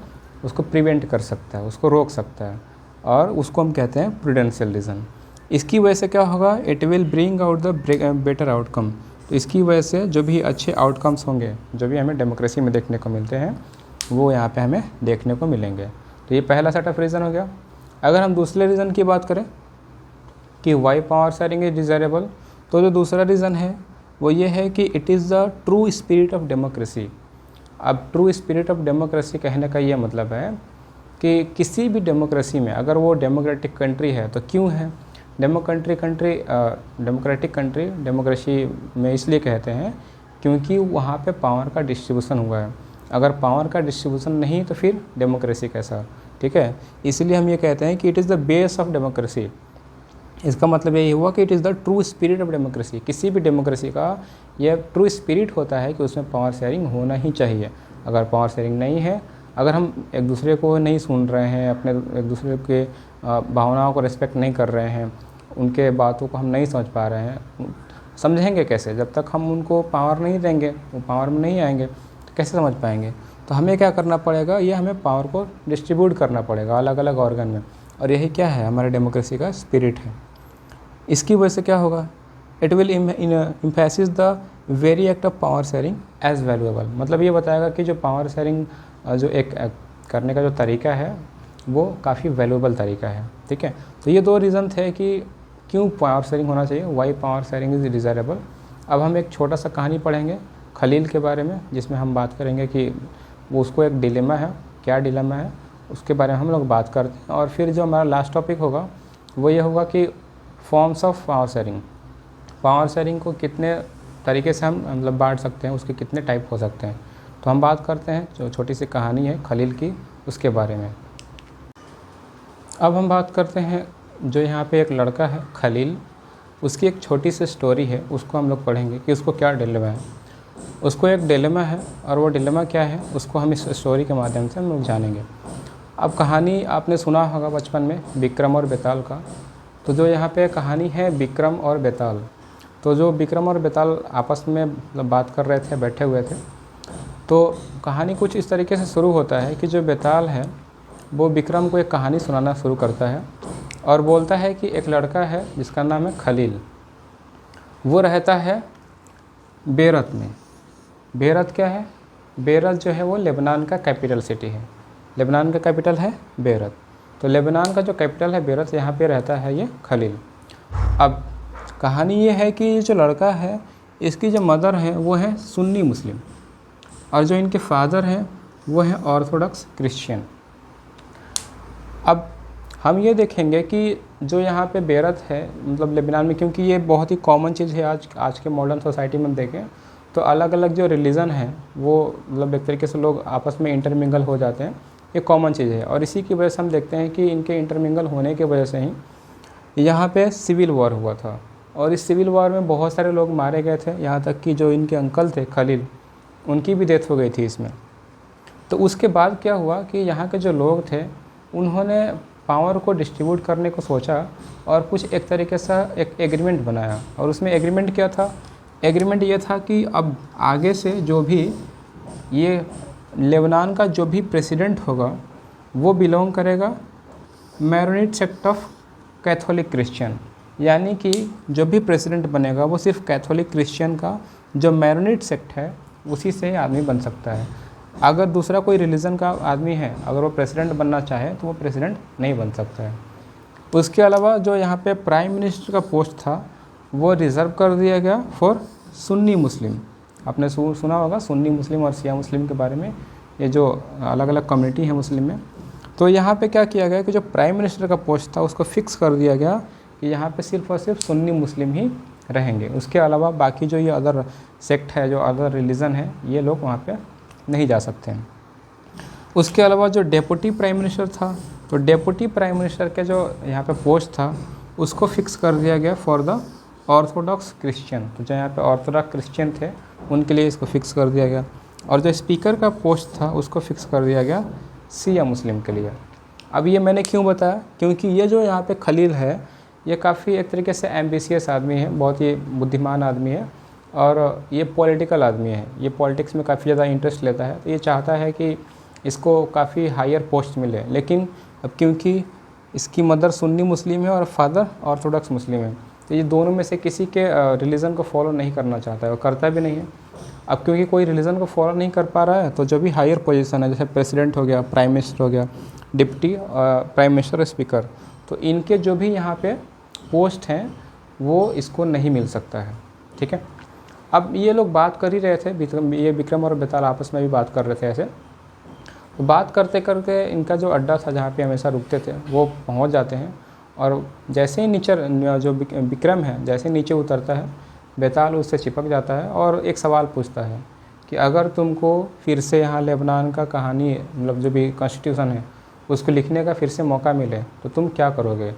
उसको प्रिवेंट कर सकता है, उसको रोक सकता है, और उसको हम कहते हैं प्रूडेंशियल रीज़न। इसकी वजह से क्या होगा, it will bring out the better outcome. तो इसकी वजह से जो भी अच्छे आउटकम्स होंगे, जो भी हमें डेमोक्रेसी में देखने को मिलते हैं, वो यहाँ पे हमें देखने को मिलेंगे। तो ये पहला सेट ऑफ रीज़न हो गया। अगर हम दूसरे रीज़न की बात करें कि why power sharing is desirable, तो जो दूसरा रीज़न है वो ये है कि it is the true spirit of democracy. अब ट्रू स्पिरिट ऑफ डेमोक्रेसी कहने का ये मतलब है कि किसी भी डेमोक्रेसी में, अगर वो डेमोक्रेटिक कंट्री है तो क्यों है डेमोक्रेटिक कंट्री डेमोक्रेसी में इसलिए कहते हैं क्योंकि वहाँ पे पावर का डिस्ट्रीब्यूशन हुआ है। अगर पावर का डिस्ट्रीब्यूशन नहीं तो फिर डेमोक्रेसी कैसा। ठीक है, इसलिए हम ये कहते हैं कि it is the base of democracy. इसका मतलब यही हुआ कि it is the true spirit of democracy. किसी भी डेमोक्रेसी का यह ट्रू स्पिरिट होता है कि उसमें पावर शेयरिंग होना ही चाहिए। अगर पावर शेयरिंग नहीं है, अगर हम एक दूसरे को नहीं सुन रहे हैं, अपने एक दूसरे के भावनाओं को रिस्पेक्ट नहीं कर रहे हैं, उनके बातों को हम नहीं समझ पा रहे हैं, समझेंगे कैसे? जब तक हम उनको पावर नहीं देंगे, वो पावर में नहीं आएंगे तो कैसे समझ पाएंगे? तो हमें क्या करना पड़ेगा, ये हमें पावर को डिस्ट्रीब्यूट करना पड़ेगा अलग अलग ऑर्गन में, और यही क्या है, हमारे डेमोक्रेसी का स्पिरिट है। इसकी वजह से क्या होगा, it will emphasis the very act of power sharing as valuable. मतलब ये बताएगा कि जो पावर शेयरिंग जो एक करने का जो तरीका है वो काफ़ी वैल्यूएबल तरीका है। ठीक है, तो ये 2 रीज़न थे कि क्यों पावर शेयरिंग होना चाहिए, why power sharing is desirable. अब हम एक छोटा सा कहानी पढ़ेंगे खलील के बारे में, जिसमें हम बात करेंगे कि वो उसको एक डिलेमा है, क्या डिलेमा है, उसके बारे में हम लोग बात करते हैं। और फिर जो हमारा लास्ट टॉपिक होगा वो ये होगा कि forms of power sharing. Power sharing को कितने तरीके से हम मतलब बांट सकते हैं, उसके कितने टाइप हो सकते हैं। तो हम बात करते हैं जो छोटी सी कहानी है खलील की, उसके बारे में। अब हम बात करते हैं जो यहाँ पे एक लड़का है खलील, उसकी एक छोटी सी स्टोरी है, उसको हम लोग पढ़ेंगे कि उसको क्या डिलेमा है। उसको एक डिलेमा है और वो डिलेमा क्या है उसको हम इस स्टोरी के माध्यम से हम लोग जानेंगे। अब कहानी आपने सुना होगा बचपन में विक्रम और बेताल का। तो जो यहाँ पे कहानी है विक्रम और बेताल, तो जो विक्रम और बेताल आपस में मतलब बात कर रहे थे, बैठे हुए थे। तो कहानी कुछ इस तरीके से शुरू होता है कि जो बेताल है वो विक्रम को एक कहानी सुनाना शुरू करता है और बोलता है कि एक लड़का है जिसका नाम है खलील, वो रहता है बेरत में। बेरत क्या है? बेरत जो है वो लेबनान का कैपिटल सिटी है। लेबनान का कैपिटल है बेरत। तो लेबनान का जो कैपिटल है बेरत, यहाँ पे रहता है ये खलील। अब कहानी ये है कि ये जो लड़का है इसकी जो मदर है वो है सुन्नी मुस्लिम और जो इनके फादर हैं वो है ऑर्थोडॉक्स क्रिश्चियन। अब हम ये देखेंगे कि जो यहाँ पे बेरत है मतलब लेबनान में, क्योंकि ये बहुत ही कॉमन चीज़ है आज के मॉडर्न सोसाइटी में देखें तो अलग अलग जो रिलीजन है वो मतलब एक तरीके से लोग आपस में इंटरमिंगल हो जाते हैं, ये कॉमन चीज़ है। और इसी की वजह से हम देखते हैं कि इनके इंटरमिंगल होने की वजह से ही यहाँ पे सिविल वॉर हुआ था और इस सिविल वॉर में बहुत सारे लोग मारे गए थे, यहाँ तक कि जो इनके अंकल थे खलील, उनकी भी डेथ हो गई थी इसमें। तो उसके बाद क्या हुआ कि यहाँ के जो लोग थे उन्होंने पावर को डिस्ट्रीब्यूट करने को सोचा और कुछ एक तरीके से एक एग्रीमेंट बनाया। और उसमें एग्रीमेंट क्या था? एग्रीमेंट ये था कि अब आगे से जो भी ये लेबनान का जो भी प्रेसिडेंट होगा वो बिलोंग करेगा मैरोनिट सेक्ट ऑफ कैथोलिक क्रिश्चियन, यानी कि जो भी प्रेसिडेंट बनेगा वो सिर्फ कैथोलिक क्रिश्चियन का जो मैरोनिट सेक्ट है उसी से आदमी बन सकता है। अगर दूसरा कोई रिलीजन का आदमी है, अगर वो प्रेसिडेंट बनना चाहे तो वो प्रेसिडेंट नहीं बन सकता है। उसके अलावा जो यहाँ पे प्राइम मिनिस्टर का पोस्ट था वो रिज़र्व कर दिया गया फॉर सुन्नी मुस्लिम। आपने सुना होगा सुन्नी मुस्लिम और शिया मुस्लिम के बारे में, ये जो अलग अलग कम्युनिटी है मुस्लिम में। तो यहाँ पे क्या किया गया कि जो प्राइम मिनिस्टर का पोस्ट था उसको फिक्स कर दिया गया कि यहाँ पे सिर्फ और सिर्फ सुन्नी मुस्लिम ही रहेंगे। उसके अलावा बाकी जो ये अदर सेक्ट है, जो अदर रिलीजन है, ये लोग वहाँ पे नहीं जा सकते हैं। उसके अलावा जो डेप्यूटी प्राइम मिनिस्टर था, तो डेप्यूटी प्राइम मिनिस्टर के जो यहाँ पे पोस्ट था उसको फिक्स कर दिया गया फॉर द ऑर्थोडॉक्स क्रिश्चियन। तो जो यहाँ पे ऑर्थोडॉक्स क्रिश्चियन थे उनके लिए इसको फिक्स कर दिया गया। और जो स्पीकर का पोस्ट था उसको फिक्स कर दिया गया शिया मुस्लिम के लिए। अब ये मैंने क्यों बताया? क्योंकि ये जो यहाँ पे खलील है ये काफ़ी एक तरीके से एम्बिशियस आदमी है, बहुत ही बुद्धिमान आदमी है और ये पॉलिटिकल आदमी है। ये पॉलिटिक्स में काफ़ी ज़्यादा इंटरेस्ट लेता है। तो ये चाहता है कि इसको काफ़ी हायर पोस्ट मिले, लेकिन अब क्योंकि इसकी मदर सुन्नी मुस्लिम है और फादर ऑर्थोडॉक्स मुस्लिम है, तो ये दोनों में से किसी के रिलीजन को फॉलो नहीं करना चाहता है और करता भी नहीं है। अब क्योंकि कोई रिलीजन को फॉलो नहीं कर पा रहा है तो जो भी हायर पोजीशन है, जैसे प्रेसिडेंट हो गया, प्राइम मिनिस्टर हो गया, डिप्टी प्राइम मिनिस्टर, स्पीकर, तो इनके जो भी यहाँ पे पोस्ट हैं वो इसको नहीं मिल सकता है। ठीक है। अब ये लोग बात कर ही रहे थे, ये विक्रम और बेताल आपस में भी बात कर रहे थे ऐसे। तो बात करते करते इनका जो अड्डा था जहाँ पे हमेशा रुकते थे वो पहुँच जाते हैं और जैसे ही नीचे जो विक्रम है जैसे नीचे उतरता है, बेताल उससे चिपक जाता है और एक सवाल पूछता है कि अगर तुमको फिर से यहाँ लेबनान का कहानी मतलब जो भी कॉन्स्टिट्यूशन है उसको लिखने का फिर से मौका मिले तो तुम क्या करोगे?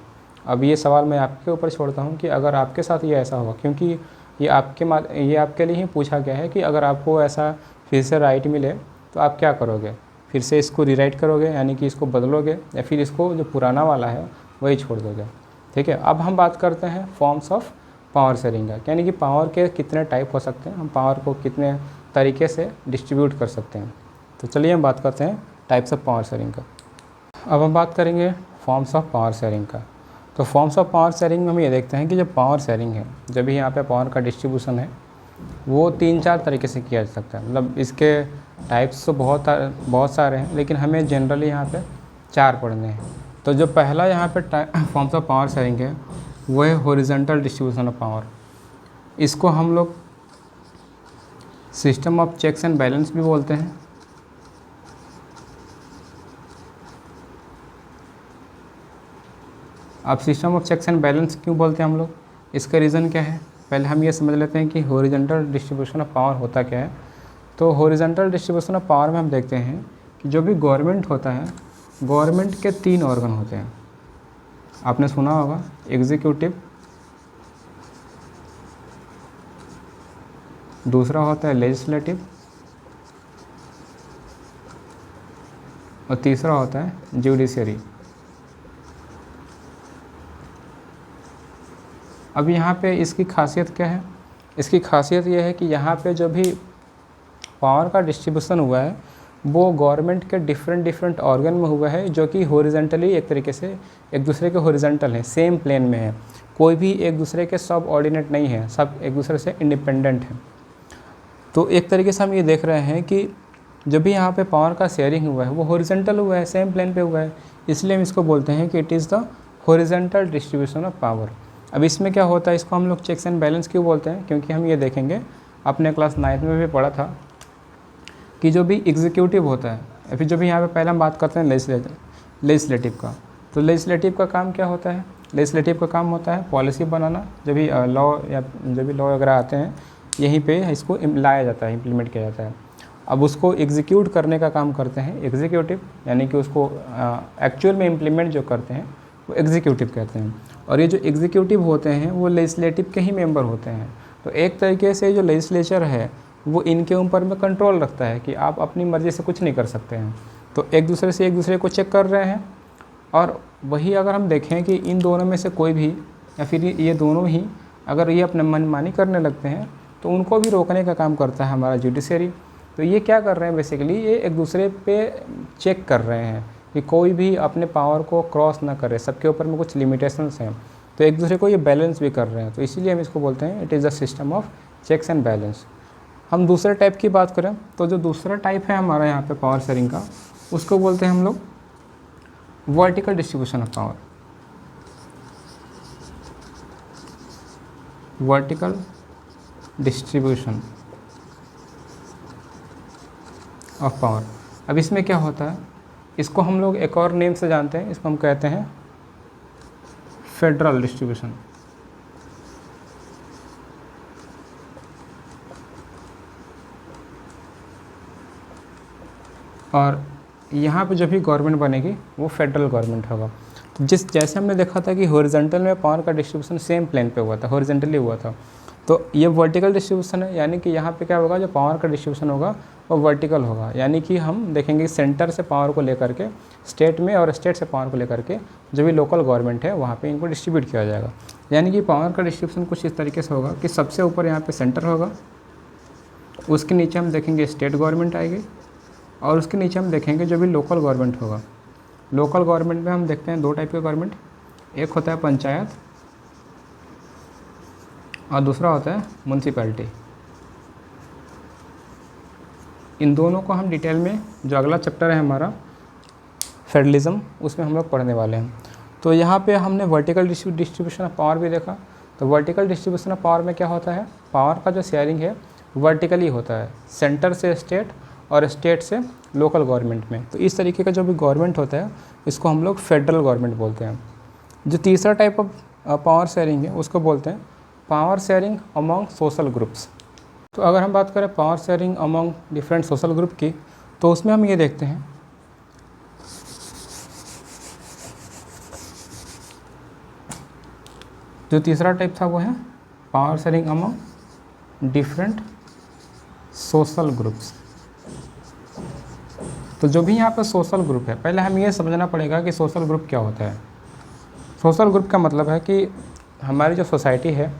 अब ये सवाल मैं आपके ऊपर छोड़ता हूँ कि अगर आपके साथ ये ऐसा हुआ, क्योंकि ये आपके लिए ही पूछा गया है कि अगर आपको ऐसा फिर से राइट मिले तो आप क्या करोगे? फिर से इसको रीराइट करोगे यानी कि इसको बदलोगे या फिर इसको जो पुराना वाला है वही छोड़ दोगे? ठीक है। अब हम बात करते हैं फॉर्म्स ऑफ पावर शेयरिंग का, यानी कि पावर के कितने टाइप हो सकते हैं, हम पावर को कितने तरीके से डिस्ट्रीब्यूट कर सकते हैं। तो चलिए हम बात करते हैं टाइप्स ऑफ पावर शेयरिंग का। अब हम बात करेंगे फॉर्म्स ऑफ पावर शेयरिंग का। तो फॉर्म्स ऑफ पावर शेयरिंग में हम ये देखते हैं कि जो पावर शेयरिंग है, जब भी यहाँ पे पावर का डिस्ट्रीब्यूशन है वो 3-4 तरीके से किया जा सकता है। मतलब इसके टाइप्स तो बहुत सारे हैं, लेकिन हमें जनरली यहाँ पे 4 पढ़ने हैं। तो जो पहला यहाँ पे फॉर्म्स ऑफ पावर शेयरिंग है वो है हॉरिजॉन्टल डिस्ट्रीब्यूशन ऑफ पावर। इसको हम लोग system of checks and balance भी बोलते हैं। अब system of checks and balance क्यों बोलते हैं हम लोग, इसका रीज़न क्या है, पहले हम ये समझ लेते हैं कि हॉरिजॉन्टल डिस्ट्रीब्यूशन ऑफ पावर होता क्या है। तो हॉरिजॉन्टल डिस्ट्रीब्यूशन ऑफ पावर में हम देखते हैं कि जो भी गवर्नमेंट होता है, गवर्नमेंट के 3 ऑर्गन होते हैं। आपने सुना होगा एग्जीक्यूटिव, दूसरा होता है लेजिस्लेटिव और तीसरा होता है जुडिशरी। अब यहाँ पे इसकी खासियत क्या है, इसकी खासियत ये है कि यहाँ पे जो भी पावर का डिस्ट्रीब्यूशन हुआ है वो गवर्नमेंट के डिफरेंट ऑर्गन में हुआ है, जो कि हॉरिजॉन्टली एक तरीके से एक दूसरे के हॉरिजॉन्टल हैं, सेम प्लेन में है, कोई भी एक दूसरे के सब ऑर्डिनेट नहीं है, सब एक दूसरे से इंडिपेंडेंट हैं। तो एक तरीके से हम ये देख रहे हैं कि जो भी यहाँ पे पावर का शेयरिंग हुआ है वो हॉरिजॉन्टल हुआ है, सेम प्लेन पे हुआ है, इसलिए हम इसको बोलते हैं कि it is the horizontal distribution of power. अब इसमें क्या होता है, इसको हम लोग चेक्स एंड बैलेंस क्यों बोलते हैं, क्योंकि हम ये देखेंगे अपने क्लास 9th में भी पढ़ा था कि जो भी एग्जीक्यूटिव होता है, या फिर जो भी यहाँ पे पहले हम बात करते हैं लेजिस्लेटिव का, तो लेजिस्लेटिव का काम क्या होता है, लेजिस्लेटिव का काम होता है पॉलिसी बनाना, जो भी लॉ या जो भी लॉ वगैरह आते हैं यहीं पे इसको लाया जाता है, इम्प्लीमेंट किया जाता है। अब उसको एग्जीक्यूट करने का काम करते हैं एग्जीक्यूटिव, यानी कि उसको एक्चुअल में इम्प्लीमेंट जो करते हैं वो एग्जीक्यूटिव कहते हैं। और ये जो एग्जीक्यूटिव होते हैं वो लेजिस्लेटिव के ही मेंबर होते हैं। तो एक तरीके से जो लेजिस्लेचर है वो इनके ऊपर में कंट्रोल रखता है कि आप अपनी मर्ज़ी से कुछ नहीं कर सकते हैं। तो एक दूसरे को चेक कर रहे हैं। और वही अगर हम देखें कि इन दोनों में से कोई भी या फिर ये दोनों ही अगर ये अपने मनमानी करने लगते हैं तो उनको भी रोकने का काम करता है हमारा जुडिशरी। तो ये क्या कर रहे हैं, बेसिकली ये एक दूसरे पे चेक कर रहे हैं कि कोई भी अपने पावर को क्रॉस ना करे, सबके ऊपर में कुछ लिमिटेशंस हैं, तो एक दूसरे को ये बैलेंस भी कर रहे हैं। तो इसीलिए हम इसको बोलते हैं it is the system of checks and balance. हम दूसरे टाइप की बात करें तो जो दूसरा टाइप है हमारा यहाँ पे पावर शेयरिंग का, उसको बोलते हैं हम लोग vertical distribution of power. Vertical distribution of power. अब इसमें क्या होता है, इसको हम लोग एक और नेम से जानते हैं, इसको हम कहते हैं फेडरल डिस्ट्रीब्यूशन। और यहाँ पे जो भी गवर्नमेंट बनेगी वो फेडरल गवर्नमेंट होगा। तो जैसे हमने देखा था कि हॉरिजॉन्टल में पावर का डिस्ट्रीब्यूशन सेम प्लेन पे हुआ था, हॉरिजॉन्टली हुआ था, तो ये वर्टिकल डिस्ट्रीब्यूशन है, यानी कि यहाँ पे क्या होगा, जो पावर का डिस्ट्रीब्यूशन होगा वो वर्टिकल होगा। यानी कि हम देखेंगे सेंटर से पावर को लेकर के स्टेट में और स्टेट से पावर को लेकर के जो भी लोकल गवर्नमेंट है वहाँ पे इनको डिस्ट्रीब्यूट किया जाएगा। यानी कि पावर का डिस्ट्रीब्यूशन कुछ इस तरीके से होगा कि सबसे ऊपर यहाँ पे सेंटर होगा, उसके नीचे हम देखेंगे स्टेट गवर्नमेंट आएगी, और उसके नीचे हम देखेंगे जो भी लोकल गवर्नमेंट होगा। लोकल गवर्नमेंट में हम देखते हैं 2 टाइप के गवर्नमेंट, एक होता है पंचायत और दूसरा होता है म्यूनसिपैलिटी। इन दोनों को हम डिटेल में, जो अगला चैप्टर है हमारा फेडरलिज्म, उसमें हम लोग पढ़ने वाले हैं। तो यहाँ पे हमने वर्टिकल डिस्ट्रीब्यूशन ऑफ पावर भी देखा। तो वर्टिकल डिस्ट्रीब्यूशन ऑफ पावर में क्या होता है, पावर का जो शेयरिंग है वर्टिकली होता है, सेंटर से स्टेट और स्टेट से लोकल गवर्नमेंट में। तो इस तरीके का जो भी गवर्नमेंट होता है इसको हम लोग फेडरल गवर्नमेंट बोलते हैं। जो तीसरा टाइप ऑफ पावर शेयरिंग है उसको बोलते हैं power sharing among social groups. तो अगर हम बात करें power sharing among different social group की, तो उसमें हम ये देखते हैं जो तीसरा टाइप था वो है power sharing among different social groups. तो जो भी यहाँ पर सोशल ग्रुप है, पहले हमें ये समझना पड़ेगा कि सोशल ग्रुप क्या होता है। सोशल ग्रुप का मतलब है कि हमारी जो सोसाइटी है,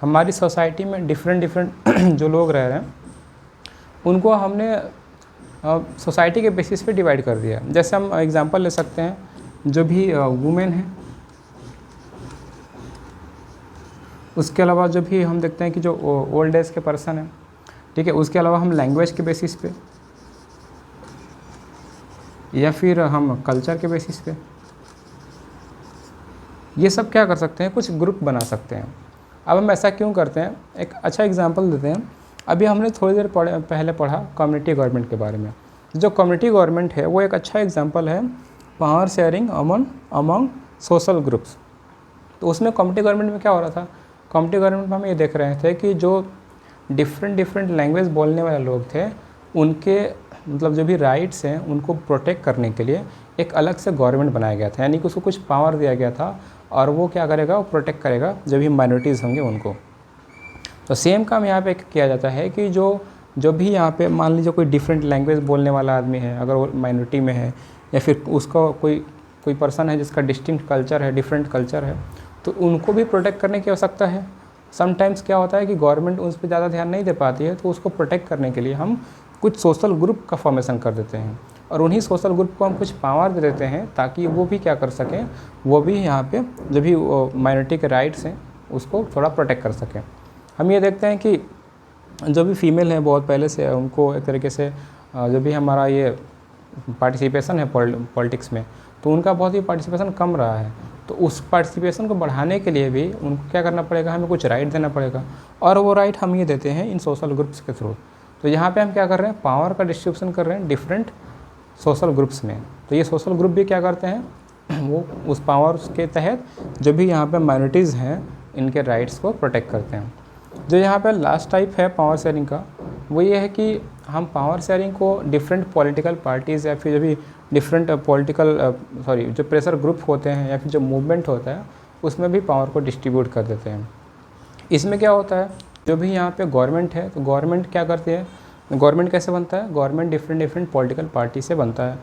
हमारी सोसाइटी में डिफरेंट जो लोग रह रहे हैं उनको हमने सोसाइटी के बेसिस पे डिवाइड कर दिया। जैसे हम एग्जांपल ले सकते हैं, जो भी वुमेन है, उसके अलावा जो भी हम देखते हैं कि जो ओल्ड एज के पर्सन है, ठीक है, उसके अलावा हम लैंग्वेज के बेसिस पे या फिर हम कल्चर के बेसिस पे ये सब क्या कर सकते हैं, कुछ ग्रुप बना सकते हैं। अब हम ऐसा क्यों करते हैं, एक अच्छा एग्जांपल देते हैं। अभी हमने थोड़ी देर पहले पढ़ा कम्युनिटी गवर्नमेंट के बारे में। जो कम्युनिटी गवर्नमेंट है वो एक अच्छा एग्जांपल है power sharing among social groups. तो उसमें कॉम्पिटिटिव गवर्नमेंट में क्या हो रहा था, कॉम्पिटिटिव गवर्नमेंट में हम ये देख रहे थे कि जो डिफरेंट लैंग्वेज बोलने वाले लोग थे उनके मतलब जो भी राइट्स हैं उनको प्रोटेक्ट करने के लिए एक अलग से गवर्नमेंट बनाया गया था, यानी कि उसको कुछ पावर दिया गया था और वो क्या करेगा, वो प्रोटेक्ट करेगा जो भी माइनॉरिटीज़ होंगे उनको। तो सेम काम यहाँ पे किया जाता है कि जो भी यहाँ पे मान लीजिए कोई डिफरेंट लैंग्वेज बोलने वाला आदमी है, अगर वो माइनॉरिटी में है या फिर उसका कोई पर्सन है जिसका डिस्टिंक्ट कल्चर है, डिफरेंट कल्चर है, तो उनको भी प्रोटेक्ट करने की आवश्यकता है। समटाइम्स क्या होता है कि गवर्नमेंट उस पर ज़्यादा ध्यान नहीं दे पाती है, तो उसको प्रोटेक्ट करने के लिए हम कुछ सोशल ग्रुप का फॉर्मेशन कर देते हैं और उन्हीं सोशल ग्रुप को हम कुछ पावर दे देते हैं ताकि वो भी क्या कर सकें, वो भी यहाँ पे जो भी माइनॉरिटी के राइट्स हैं उसको थोड़ा प्रोटेक्ट कर सकें। हम ये देखते हैं कि जो भी फीमेल हैं बहुत पहले से उनको एक तरीके से जो भी हमारा ये पार्टिसिपेशन है पॉलिटिक्स में, तो उनका बहुत ही पार्टिसिपेशन कम रहा है। तो उस पार्टिसिपेशन को बढ़ाने के लिए भी उनको क्या करना पड़ेगा, हमें कुछ राइट देना पड़ेगा और वो राइट हम ये देते हैं इन सोशल ग्रुप्स के थ्रू। तो यहाँ पे हम क्या कर रहे हैं, पावर का डिस्ट्रीब्यूशन कर रहे हैं डिफरेंट सोशल ग्रुप्स में। तो ये सोशल ग्रुप भी क्या करते हैं, वो उस पावर के तहत जो भी यहाँ पे माइनॉरिटीज़ हैं इनके राइट्स को प्रोटेक्ट करते हैं। जो यहाँ पे लास्ट टाइप है पावर शेयरिंग का, वो ये है कि हम पावर शेयरिंग को डिफरेंट पॉलिटिकल पार्टीज़ या फिर जो भी डिफरेंट जो प्रेशर ग्रुप होते हैं या फिर जो मूवमेंट होता है उसमें भी पावर को डिस्ट्रीब्यूट कर देते हैं। इसमें क्या होता है, जो भी यहाँ पे गवर्नमेंट है तो गवर्नमेंट क्या करती है, गवर्नमेंट कैसे बनता है, गवर्नमेंट डिफरेंट पॉलिटिकल पार्टी से बनता है।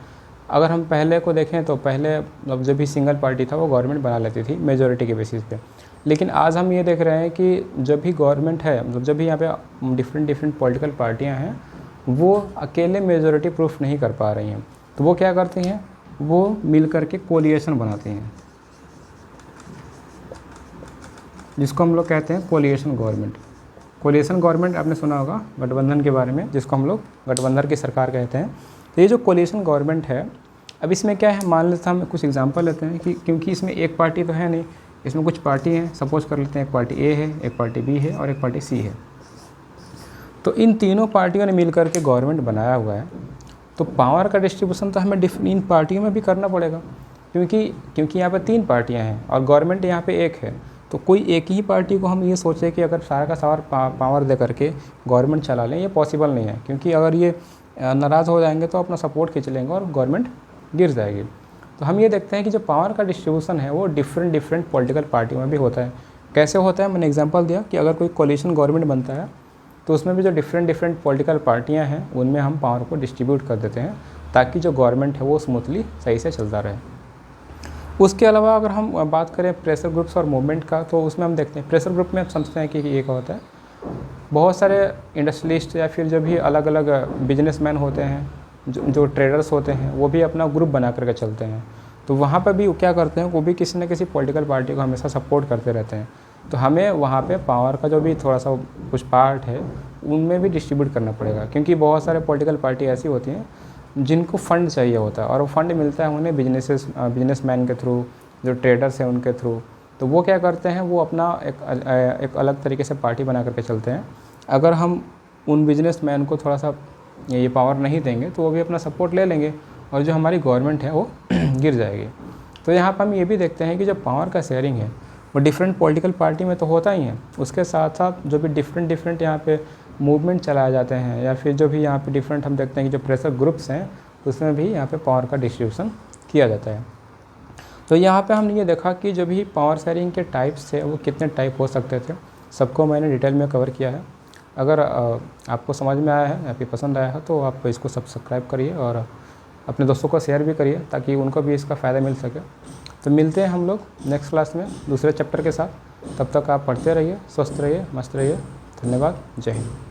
अगर हम पहले को देखें तो पहले मतलब जो भी सिंगल पार्टी था वो गवर्नमेंट बना लेती थी मेजॉरिटी के बेसिस पे, लेकिन आज हम ये देख रहे हैं कि जब भी गवर्नमेंट है मतलब जब भी यहाँ पे डिफरेंट पॉलिटिकल पार्टियाँ हैं वो अकेले मेजॉरिटी प्रूफ नहीं कर पा रही हैं, तो वो क्या करती हैं, वो मिल करके कोलिएशन बनाती हैं, जिसको हम लोग कहते हैं कोलिएशन गवर्नमेंट। कोलिएशन गवर्नमेंट आपने सुना होगा गठबंधन के बारे में, जिसको हम लोग गठबंधन की सरकार कहते हैं। तो ये जो कोलिएशन गवर्नमेंट है, अब इसमें क्या है, मान लेते हैं हम कुछ एग्जांपल लेते हैं कि क्योंकि इसमें एक पार्टी तो है नहीं, इसमें कुछ पार्टी हैं। सपोज कर लेते हैं एक पार्टी ए है, एक पार्टी बी है और एक पार्टी सी है। तो इन तीनों पार्टियों ने मिल करके गवर्नमेंट बनाया हुआ है। तो पावर का डिस्ट्रीब्यूशन तो हमें इन पार्टियों में भी करना पड़ेगा, क्योंकि यहाँ पर तीन पार्टियाँ हैं और गवर्नमेंट यहाँ पर एक है। तो कोई एक ही पार्टी को हम ये सोचें कि अगर सारा का सारा पावर दे करके गवर्नमेंट चला लें, ये पॉसिबल नहीं है, क्योंकि अगर ये नाराज़ हो जाएंगे तो अपना सपोर्ट खींच लेंगे और गवर्नमेंट गिर जाएगी। तो हम ये देखते हैं कि जो पावर का डिस्ट्रीब्यूशन है वो डिफरेंट पॉलिटिकल पार्टियों में भी होता है। कैसे होता है, मैंने एग्जांपल दिया कि अगर कोई कोलिशन गवर्नमेंट बनता है तो उसमें भी जो डिफरेंट पॉलिटिकल पार्टियां हैं उनमें हम पावर को डिस्ट्रीब्यूट कर देते हैं ताकि जो गवर्नमेंट है वो स्मूथली सही से चलता रहे। उसके अलावा अगर हम बात करें प्रेशर ग्रुप्स और मूवमेंट का, तो उसमें हम देखते हैं प्रेशर ग्रुप में हम समझते हैं कि ये क्या होता है, बहुत सारे इंडस्ट्रियलिस्ट या फिर जो भी अलग अलग बिजनेसमैन होते हैं, जो ट्रेडर्स होते हैं, वो भी अपना ग्रुप बना करके चलते हैं। तो वहाँ पर भी क्या करते हैं, वो भी किसी न किसी पॉलिटिकल पार्टी को हमेशा सपोर्ट करते रहते हैं। तो हमें वहाँ पे पावर का जो भी थोड़ा सा कुछ पार्ट है उनमें भी डिस्ट्रीब्यूट करना पड़ेगा, क्योंकि बहुत सारे पॉलिटिकल पार्टी ऐसी होती हैं जिनको फ़ंड चाहिए होता है और वो फंड मिलता है उन्हें बिजनेसमैन के थ्रू, जो ट्रेडर्स हैं उनके थ्रू। तो वो क्या करते हैं, वो अपना एक अलग तरीके से पार्टी बना करके चलते हैं। अगर हम उन बिजनेसमैन को थोड़ा सा ये पावर नहीं देंगे तो वो भी अपना सपोर्ट ले लेंगे और जो हमारी गवर्नमेंट है वो गिर जाएगी। तो यहाँ पर हम ये भी देखते हैं कि जो पावर का शेयरिंग है वो डिफरेंट पॉलिटिकल पार्टी में तो होता ही है, उसके साथ साथ जो भी डिफरेंट यहाँ पे मूवमेंट चलाए जाते हैं या फिर जो भी यहाँ पे डिफरेंट हम देखते हैं कि जो प्रेशर ग्रुप्स हैं उसमें भी यहाँ पे पावर का डिस्ट्रीब्यूशन किया जाता है। तो यहाँ पे हमने ये देखा कि जो भी पावर शेयरिंग के टाइप्स थे वो कितने टाइप हो सकते थे, सबको मैंने डिटेल में कवर किया है। अगर आपको समझ में आया है या फिर पसंद आया है तो आप इसको सब्सक्राइब करिए और अपने दोस्तों को शेयर भी करिए ताकि उनको भी इसका फ़ायदा मिल सके। तो मिलते हैं हम लोग नेक्स्ट क्लास में दूसरे चैप्टर के साथ। तब तक आप पढ़ते रहिए, स्वस्थ रहिए, मस्त रहिए। धन्यवाद। जय हिंद।